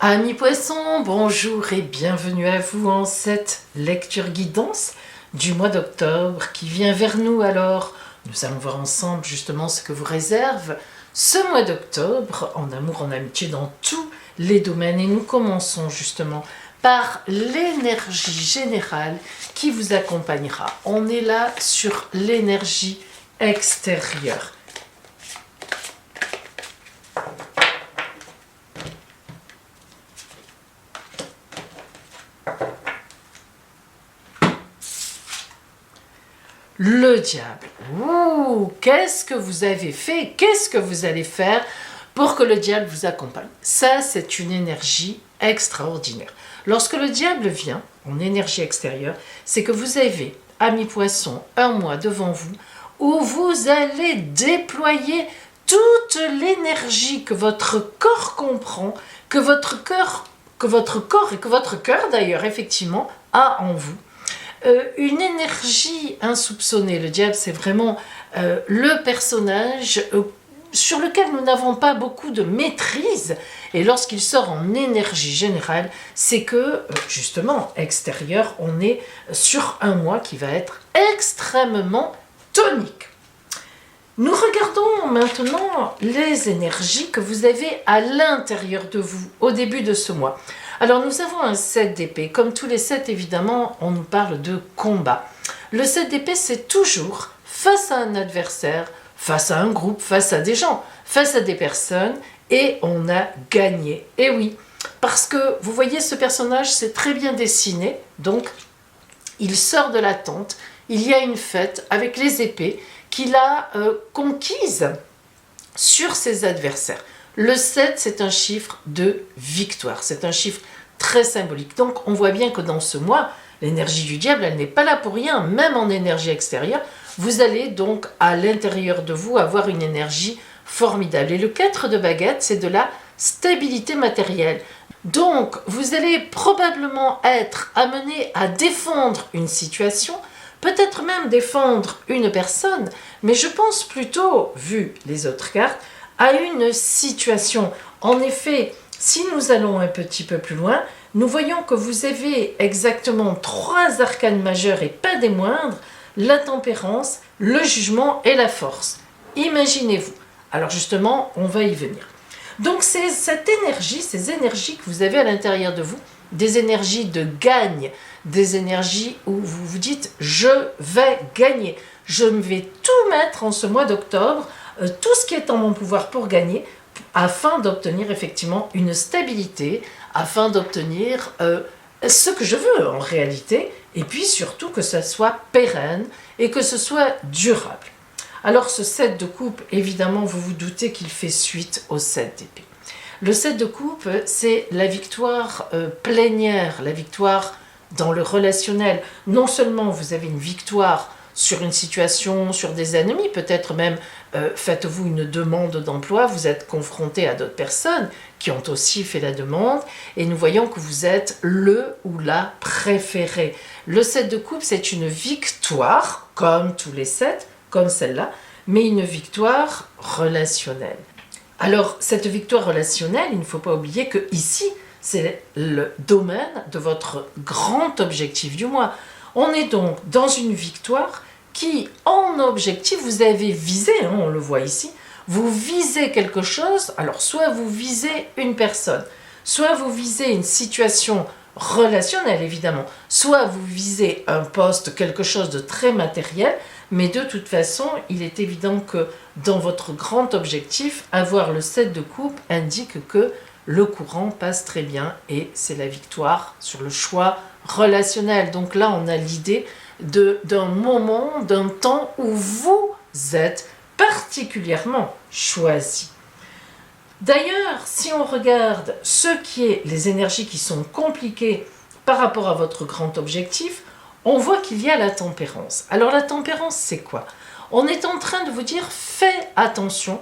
Amis poissons, bonjour et bienvenue à vous en cette lecture guidance du mois d'octobre qui vient vers nous. Alors, nous allons voir ensemble justement ce que vous réserve ce mois d'octobre, en amour, en amitié, dans tous les domaines. Et nous commençons justement par l'énergie générale qui vous accompagnera. On est là sur l'énergie extérieure. Le diable. Ouh, qu'est-ce que vous avez fait? Qu'est-ce que vous allez faire pour que le diable vous accompagne? Ça, c'est une énergie extraordinaire. Lorsque le diable vient en énergie extérieure, c'est que vous avez, amis poissons, un mois devant vous où vous allez déployer toute l'énergie que votre corps comprend, que votre corps et que votre cœur d'ailleurs effectivement a en vous. Une énergie insoupçonnée. Le diable, c'est vraiment le personnage sur lequel nous n'avons pas beaucoup de maîtrise. Et lorsqu'il sort en énergie générale, c'est que, justement, extérieur, on est sur un mois qui va être extrêmement tonique. Nous regardons maintenant les énergies que vous avez à l'intérieur de vous au début de ce mois. Alors nous avons un 7 d'épée. Comme tous les 7, évidemment, on nous parle de combat. Le 7 d'épée, c'est toujours face à un adversaire, face à un groupe, face à des gens, face à des personnes, et on a gagné. Et oui, parce que vous voyez, ce personnage, c'est très bien dessiné, donc il sort de la tente, il y a une fête avec les épées qu'il a conquises sur ses adversaires. Le 7, c'est un chiffre de victoire, c'est un chiffre très symbolique. Donc on voit bien que dans ce mois, l'énergie du diable, elle n'est pas là pour rien, même en énergie extérieure. Vous allez donc à l'intérieur de vous avoir une énergie formidable. Et le 4 de baguette, c'est de la stabilité matérielle. Donc vous allez probablement être amené à défendre une situation, peut-être même défendre une personne, mais je pense plutôt, vu les autres cartes, à une situation. En effet, si nous allons un petit peu plus loin, nous voyons que vous avez exactement 3 arcanes majeures et pas des moindres, la tempérance, le jugement et la force. Imaginez-vous. Alors justement, on va y venir. Donc c'est cette énergie, ces énergies que vous avez à l'intérieur de vous, des énergies de gagne, des énergies où vous vous dites « je vais gagner ». Je vais tout mettre en ce mois d'octobre, tout ce qui est en mon pouvoir pour gagner, afin d'obtenir effectivement une stabilité, afin d'obtenir ce que je veux en réalité, et puis surtout que ça soit pérenne et que ce soit durable. Alors ce 7 de coupe, évidemment, vous vous doutez qu'il fait suite au 7 d'épée. Le 7 de coupe, c'est la victoire plénière, la victoire dans le relationnel. Non seulement vous avez une victoire sur une situation, sur des ennemis, peut-être même faites-vous une demande d'emploi, vous êtes confronté à d'autres personnes qui ont aussi fait la demande, et nous voyons que vous êtes le ou la préféré. Le 7 de coupe, c'est une victoire, comme tous les 7, comme celle-là, mais une victoire relationnelle. Alors, cette victoire relationnelle, il ne faut pas oublier que ici, c'est le domaine de votre grand objectif du mois. On est donc dans une victoire qui, en objectif, vous avez visé, hein, on le voit ici, vous visez quelque chose, alors soit vous visez une personne, soit vous visez une situation relationnelle évidemment, soit vous visez un poste, quelque chose de très matériel, mais de toute façon, il est évident que dans votre grand objectif, avoir le 7 de coupe indique que le courant passe très bien et c'est la victoire sur le choix relationnel. Donc là, on a l'idée d'un moment, d'un temps où vous êtes particulièrement choisi. D'ailleurs, si on regarde ce qui est les énergies qui sont compliquées par rapport à votre grand objectif, on voit qu'il y a la tempérance. Alors la tempérance, c'est quoi? On est en train de vous dire, faites attention,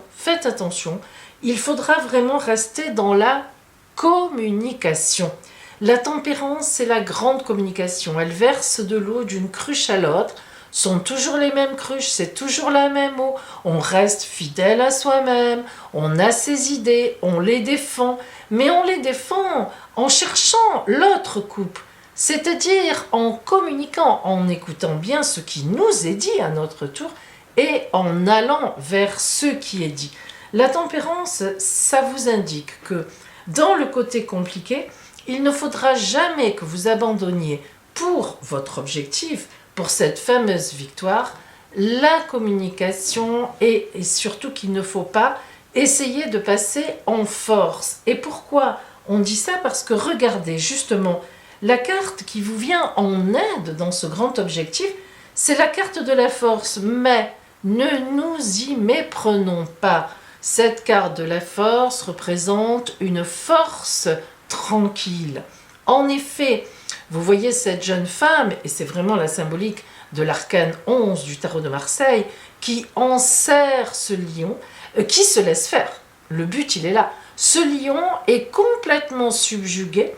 il faudra vraiment rester dans la communication. La tempérance, c'est la grande communication. Elle verse de l'eau d'une cruche à l'autre. Sont toujours les mêmes cruches, c'est toujours la même eau. On reste fidèle à soi-même, on a ses idées, on les défend, mais on les défend en cherchant l'autre couple, c'est-à-dire en communiquant, en écoutant bien ce qui nous est dit à notre tour et en allant vers ce qui est dit. La tempérance, ça vous indique que dans le côté compliqué, il ne faudra jamais que vous abandonniez pour votre objectif, pour cette fameuse victoire, la communication et surtout qu'il ne faut pas essayer de passer en force. Et pourquoi on dit ça? Parce que regardez justement, la carte qui vous vient en aide dans ce grand objectif, c'est la carte de la force. Mais ne nous y méprenons pas. Cette carte de la force représente une force tranquille. En effet, vous voyez cette jeune femme, et c'est vraiment la symbolique de l'arcane 11 du tarot de Marseille, qui enserre ce lion, qui se laisse faire. Le but, il est là. Ce lion est complètement subjugué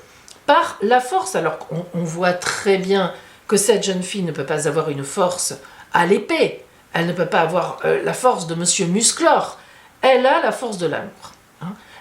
par la force. Alors on voit très bien que cette jeune fille ne peut pas avoir une force à l'épée. Elle ne peut pas avoir la force de Monsieur Musclor. Elle a la force de l'amour.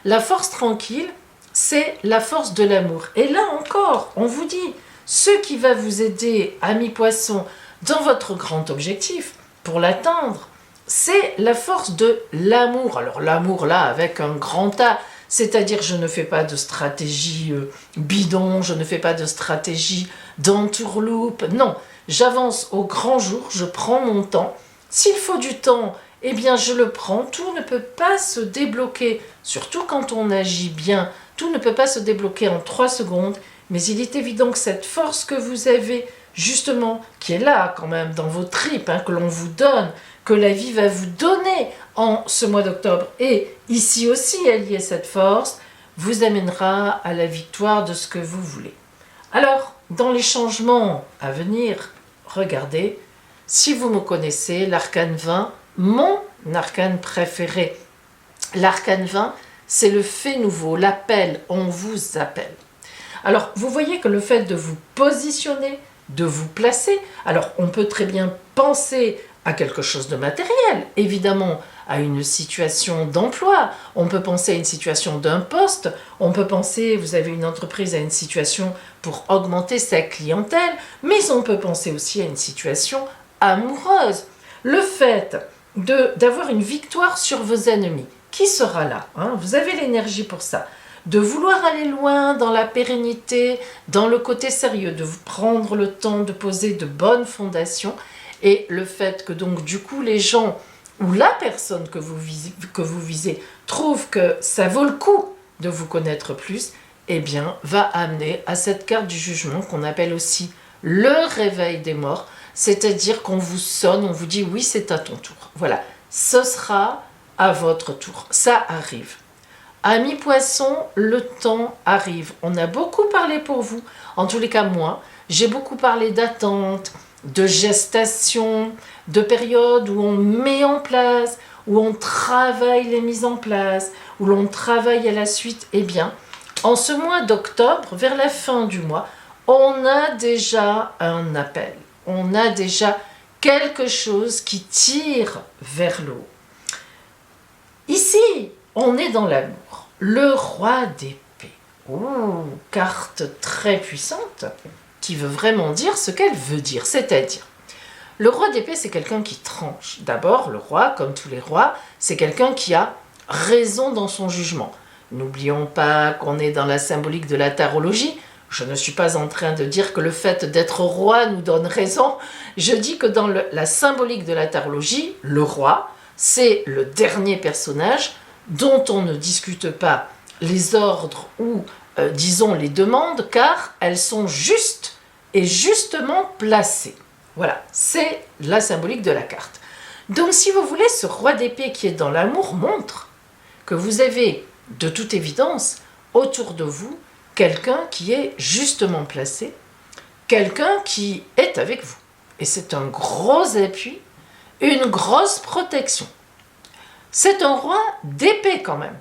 La force tranquille, c'est la force de l'amour. Et là encore, on vous dit, ce qui va vous aider, amis poissons, dans votre grand objectif, pour l'atteindre, c'est la force de l'amour. Alors l'amour là, avec un grand A, c'est-à-dire je ne fais pas de stratégie bidon, je ne fais pas de stratégie d'entourloupe, non, j'avance au grand jour, je prends mon temps. S'il faut du temps, eh bien je le prends, tout ne peut pas se débloquer, surtout quand on agit bien, tout ne peut pas se débloquer en 3 secondes, mais il est évident que cette force que vous avez, justement, qui est là quand même dans vos tripes, que l'on vous donne, que la vie va vous donner en ce mois d'octobre, et ici aussi elle y est cette force, vous amènera à la victoire de ce que vous voulez. Alors, dans les changements à venir, regardez, si vous me connaissez, l'arcane 20, mon arcane préféré. L'arcane 20, c'est le fait nouveau, l'appel, on vous appelle. Alors, vous voyez que le fait de vous positionner, de vous placer, alors on peut très bien penser à quelque chose de matériel, évidemment, à une situation d'emploi, on peut penser à une situation d'un poste, on peut penser, vous avez une entreprise, à une situation pour augmenter sa clientèle, mais on peut penser aussi à une situation amoureuse. Le fait d'avoir une victoire sur vos ennemis, qui sera là, vous avez l'énergie pour ça, de vouloir aller loin dans la pérennité, dans le côté sérieux, de vous prendre le temps de poser de bonnes fondations, et le fait que donc du coup les gens ou la personne que vous visez trouve que ça vaut le coup de vous connaître plus, eh bien va amener à cette carte du jugement qu'on appelle aussi le réveil des morts, c'est-à-dire qu'on vous sonne, on vous dit oui c'est à ton tour. Voilà, ce sera à votre tour, ça arrive. Amis poissons, le temps arrive. On a beaucoup parlé pour vous, en tous les cas moi, j'ai beaucoup parlé d'attente, de gestation, de période où on met en place, où on travaille les mises en place, où l'on travaille à la suite. Eh bien, en ce mois d'octobre, vers la fin du mois, on a déjà un appel. On a déjà quelque chose qui tire vers le haut. Ici, on est dans l'amour. Le roi d'épée. Carte très puissante qui veut vraiment dire ce qu'elle veut dire. C'est-à-dire, le roi d'épée, c'est quelqu'un qui tranche. D'abord, le roi, comme tous les rois, c'est quelqu'un qui a raison dans son jugement. N'oublions pas qu'on est dans la symbolique de la tarologie. Je ne suis pas en train de dire que le fait d'être roi nous donne raison. Je dis que dans la symbolique de la tarologie, le roi, c'est le dernier personnage dont on ne discute pas les ordres ou, disons, les demandes, car elles sont justes et justement placées. Voilà, c'est la symbolique de la carte. Donc, si vous voulez, ce roi d'épée qui est dans l'amour montre que vous avez, de toute évidence, autour de vous, quelqu'un qui est justement placé, quelqu'un qui est avec vous. Et c'est un gros appui, une grosse protection. C'est un roi d'épée quand même.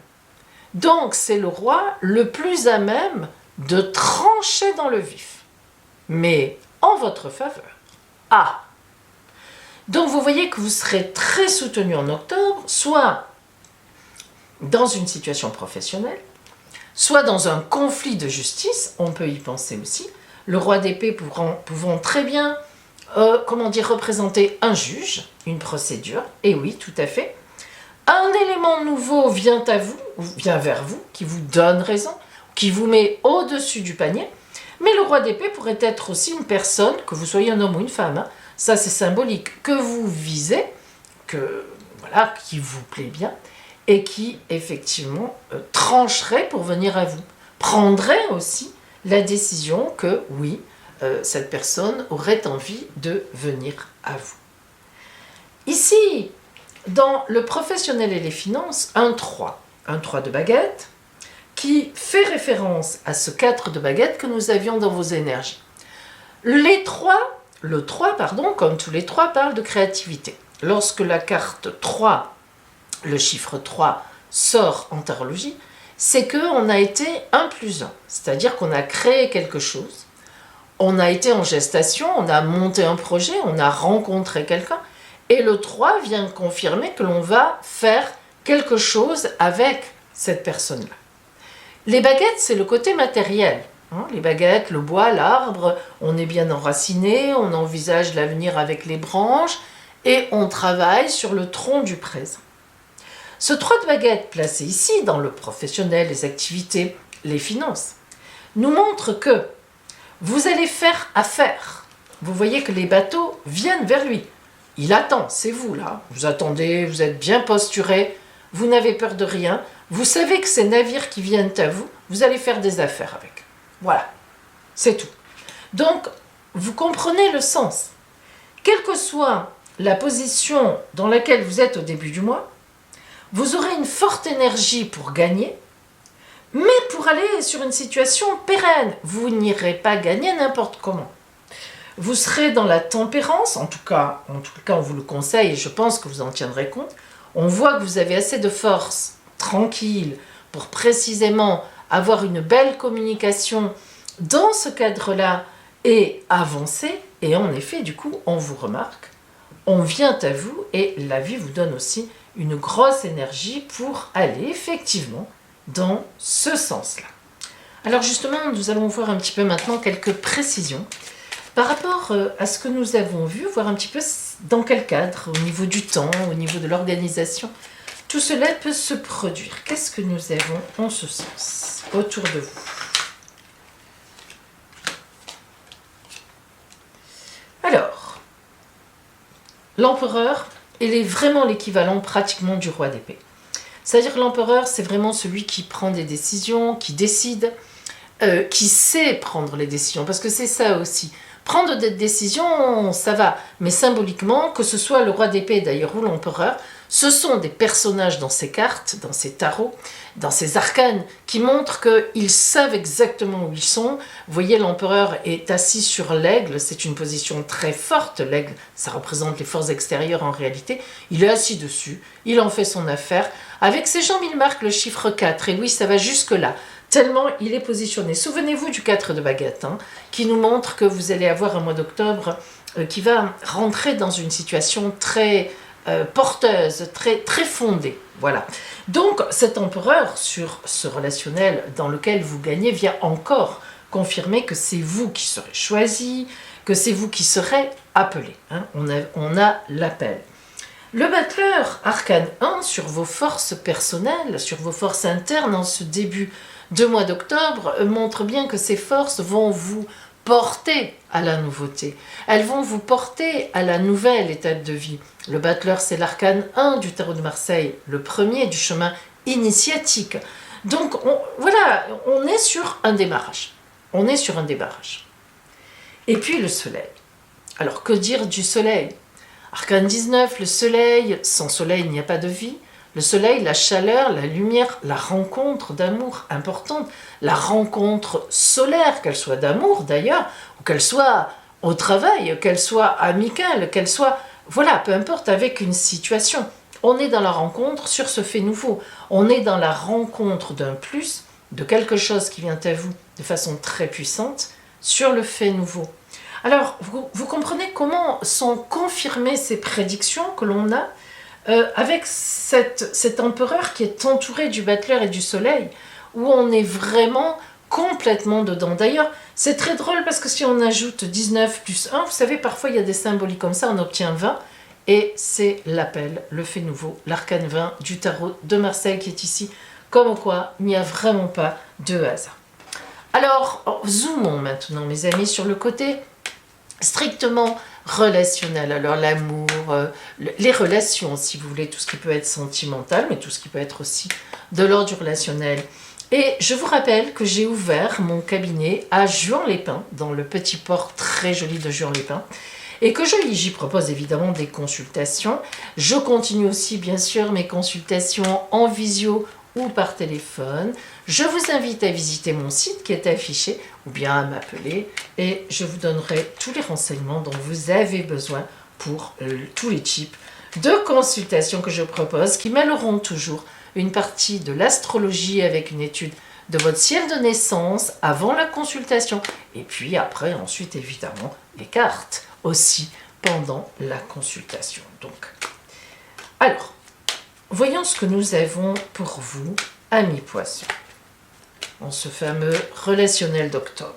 Donc c'est le roi le plus à même de trancher dans le vif, mais en votre faveur. Ah! Donc vous voyez que vous serez très soutenu en octobre, soit dans une situation professionnelle, soit dans un conflit de justice, on peut y penser aussi. Le roi d'épée pouvant très bien représenter un juge, une procédure, et oui, tout à fait. Un élément nouveau vient vers vous, qui vous donne raison, qui vous met au-dessus du panier, mais le roi d'épée pourrait être aussi une personne, que vous soyez un homme ou une femme, hein, ça c'est symbolique, que vous visez, qui vous plaît bien, et qui effectivement trancherait pour venir à vous, prendrait aussi la décision que oui, cette personne aurait envie de venir à vous. Ici, dans le professionnel et les finances, un 3 de baguette, qui fait référence à ce 4 de baguette que nous avions dans vos énergies. Le 3, comme tous les 3, parle de créativité. Lorsque la carte 3, le chiffre 3, sort en tarologie, c'est qu'on a été 1+1, c'est-à-dire qu'on a créé quelque chose, on a été en gestation, on a monté un projet, on a rencontré quelqu'un, et le 3 vient confirmer que l'on va faire quelque chose avec cette personne-là. Les baguettes, c'est le côté matériel. Les baguettes, le bois, l'arbre, on est bien enraciné, on envisage l'avenir avec les branches et on travaille sur le tronc du présent. Ce 3 de baguettes placé ici, dans le professionnel, les activités, les finances, nous montre que vous allez faire affaire. Vous voyez que les bateaux viennent vers lui. Il attend, c'est vous là. Vous attendez, vous êtes bien posturé, vous n'avez peur de rien. Vous savez que ces navires qui viennent à vous, vous allez faire des affaires avec. Voilà, c'est tout. Donc, vous comprenez le sens. Quelle que soit la position dans laquelle vous êtes au début du mois, vous aurez une forte énergie pour gagner, mais pour aller sur une situation pérenne. Vous n'irez pas gagner n'importe comment. Vous serez dans la tempérance, en tout cas on vous le conseille et je pense que vous en tiendrez compte. On voit que vous avez assez de force tranquille pour précisément avoir une belle communication dans ce cadre-là et avancer. Et en effet, du coup, on vous remarque, on vient à vous et la vie vous donne aussi une grosse énergie pour aller effectivement dans ce sens-là. Alors justement, nous allons voir un petit peu maintenant quelques précisions par rapport à ce que nous avons vu, voir un petit peu dans quel cadre, au niveau du temps, au niveau de l'organisation, tout cela peut se produire. Qu'est-ce que nous avons en ce sens autour de vous? Alors, l'empereur, il est vraiment l'équivalent pratiquement du roi d'épée. C'est-à-dire que l'empereur, c'est vraiment celui qui prend des décisions, qui décide, qui sait prendre les décisions, parce que c'est ça aussi. Prendre des décisions, ça va, mais symboliquement, que ce soit le roi d'épée d'ailleurs ou l'empereur, ce sont des personnages dans ces cartes, dans ces tarots, dans ces arcanes, qui montrent qu'ils savent exactement où ils sont. Vous voyez, l'empereur est assis sur l'aigle, c'est une position très forte, l'aigle, ça représente les forces extérieures en réalité. Il est assis dessus, il en fait son affaire. Avec ses jambes, il marque le chiffre 4, et oui, ça va jusque-là, tellement il est positionné. Souvenez-vous du 4 de baguette, qui nous montre que vous allez avoir un mois d'octobre qui va rentrer dans une situation très porteuse, très fondée. Voilà. Donc cet empereur sur ce relationnel dans lequel vous gagnez vient encore confirmer que c'est vous qui serez choisi, que c'est vous qui serez appelé. On a l'appel. Le battleur arcane 1 sur vos forces personnelles, sur vos forces internes en ce début de mois d'octobre montre bien que ces forces vont vous porter à la nouveauté. Elles vont vous porter à la nouvelle étape de vie. Le battleur, c'est l'arcane 1 du tarot de Marseille, le premier du chemin initiatique. Donc, on est sur un démarrage. On est sur un démarrage. Et puis le soleil. Alors, que dire du soleil? Arcane 19, le soleil, sans soleil, il n'y a pas de vie. Le soleil, la chaleur, la lumière, la rencontre d'amour importante, la rencontre solaire, qu'elle soit d'amour d'ailleurs, ou qu'elle soit au travail, qu'elle soit amicale, qu'elle soit, voilà, peu importe, avec une situation. On est dans la rencontre sur ce fait nouveau. On est dans la rencontre d'un plus de quelque chose qui vient à vous de façon très puissante sur le fait nouveau. Alors, vous comprenez comment sont confirmées ces prédictions que l'on a avec cet empereur qui est entouré du battleur et du soleil, où on est vraiment complètement dedans. D'ailleurs, c'est très drôle parce que si on ajoute 19 plus 1, vous savez, parfois il y a des symboliques comme ça, on obtient 20, et c'est l'appel, le fait nouveau, l'arcane 20 du tarot de Marseille qui est ici, comme quoi il n'y a vraiment pas de hasard. Alors, zoomons maintenant, mes amis, sur le côté strictement relationnel. Alors l'amour, les relations, si vous voulez, tout ce qui peut être sentimental, mais tout ce qui peut être aussi de l'ordre du relationnel. Et je vous rappelle que j'ai ouvert mon cabinet à Juan-les-Pins, dans le petit port très joli de Juan-les-Pins, et que j'y propose évidemment des consultations. Je continue aussi bien sûr mes consultations en visio ou par téléphone. Je vous invite à visiter mon site qui est affiché ou bien à m'appeler et je vous donnerai tous les renseignements dont vous avez besoin pour tous les types de consultations que je propose qui mêleront toujours une partie de l'astrologie avec une étude de votre ciel de naissance avant la consultation et puis après ensuite évidemment les cartes aussi pendant la consultation. Donc, alors, voyons ce que nous avons pour vous, amis poissons, en ce fameux relationnel d'octobre.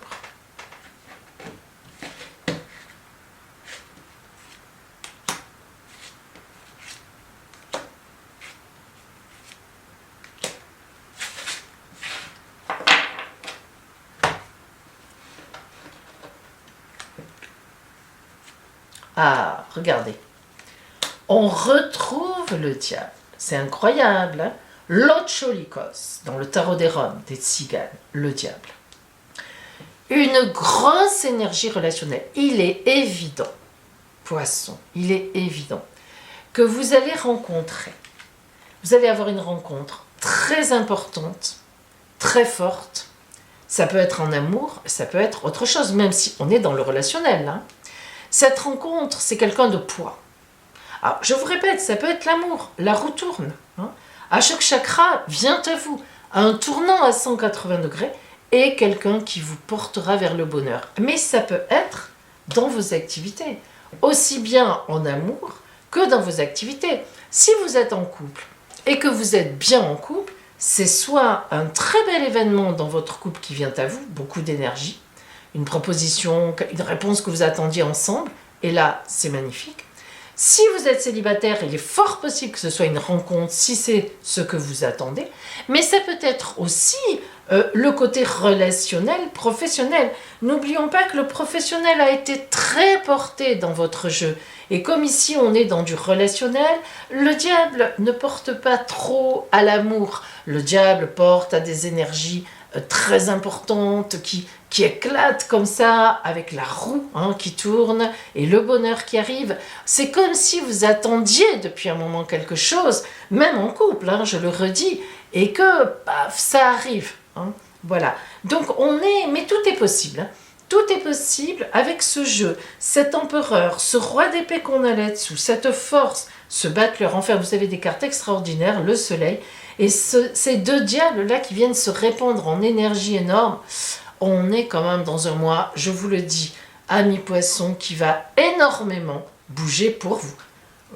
Ah, regardez. On retrouve le diable. C'est incroyable, hein? L'Ocholikos, dans le tarot des Roms, des Tziganes, le diable. Une grosse énergie relationnelle. Il est évident, poisson, il est évident que vous allez rencontrer, vous allez avoir une rencontre très importante, très forte. Ça peut être en amour, ça peut être autre chose, même si on est dans le relationnel, hein. Cette rencontre, c'est quelqu'un de poids. Alors, je vous répète, ça peut être l'amour, la roue tourne. Hein. À chaque chakra vient à vous, à un tournant à 180 degrés, et quelqu'un qui vous portera vers le bonheur. Mais ça peut être dans vos activités, aussi bien en amour que dans vos activités. Si vous êtes en couple et que vous êtes bien en couple, c'est soit un très bel événement dans votre couple qui vient à vous, beaucoup d'énergie, une proposition, une réponse que vous attendiez ensemble, et là, c'est magnifique. Si vous êtes célibataire, il est fort possible que ce soit une rencontre, si c'est ce que vous attendez, mais ça peut être aussi le côté relationnel, professionnel. N'oublions pas que le professionnel a été très porté dans votre jeu, et comme ici on est dans du relationnel, le diable ne porte pas trop à l'amour. Le diable porte à des énergies très importantes qui éclatent comme ça avec la roue qui tourne et le bonheur qui arrive. C'est comme si vous attendiez depuis un moment quelque chose, même en couple, je le redis, et que paf, ça arrive. Voilà. Donc mais tout est possible. Tout est possible avec ce jeu, cet empereur, ce roi d'épée qu'on a là-dessous, cette force, ce battleur. Enfin, vous avez des cartes extraordinaires, le soleil, et ces deux diables-là qui viennent se répandre en énergie énorme. On est quand même dans un mois, je vous le dis, amis poissons, qui va énormément bouger pour vous.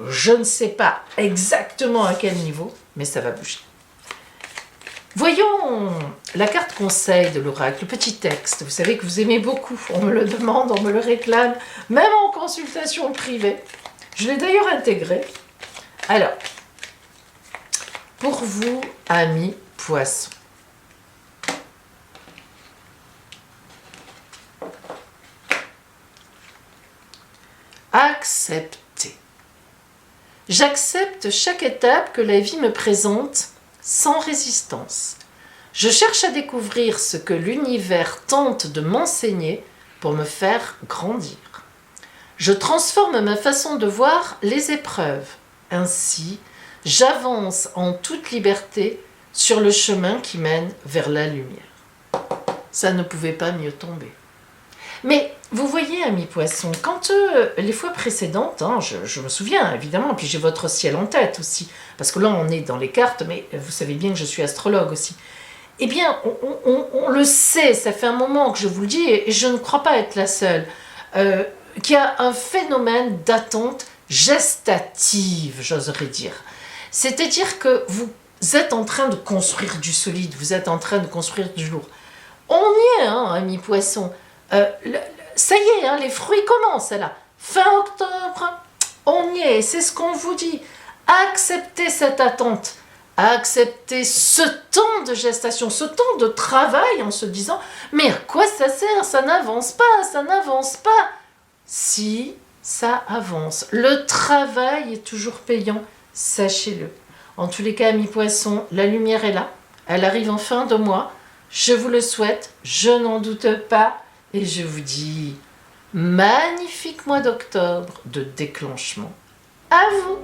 Je ne sais pas exactement à quel niveau, mais ça va bouger. Voyons la carte conseil de l'oracle, le petit texte. Vous savez que vous aimez beaucoup, on me le demande, on me le réclame, même en consultation privée. Je l'ai d'ailleurs intégré. Alors, pour vous, amis poissons, accepter. J'accepte chaque étape que la vie me présente sans résistance. Je cherche à découvrir ce que l'univers tente de m'enseigner pour me faire grandir. Je transforme ma façon de voir les épreuves. Ainsi, j'avance en toute liberté sur le chemin qui mène vers la lumière. Ça ne pouvait pas mieux tomber. Mais vous voyez, amis poissons, quand les fois précédentes, je me souviens évidemment, puis j'ai votre ciel en tête aussi, parce que là on est dans les cartes, mais vous savez bien que je suis astrologue aussi. Eh bien, on le sait, ça fait un moment que je vous le dis, et je ne crois pas être la seule, qu'il y a un phénomène d'attente gestative, j'oserais dire. C'est-à-dire que vous êtes en train de construire du solide, vous êtes en train de construire du lourd. On y est, hein, amis poissons. Ça y est, hein, les fruits commencent là. Fin octobre, on y est, c'est ce qu'on vous dit. Acceptez cette attente, acceptez ce temps de gestation, ce temps de travail en se disant « Mais à quoi ça sert? Ça n'avance pas, ça n'avance pas !» Si, ça avance. Le travail est toujours payant, sachez-le. En tous les cas, amis poissons, la lumière est là. Elle arrive en fin de mois. Je vous le souhaite, je n'en doute pas. Et je vous dis, magnifique mois d'octobre de déclenchement. À vous!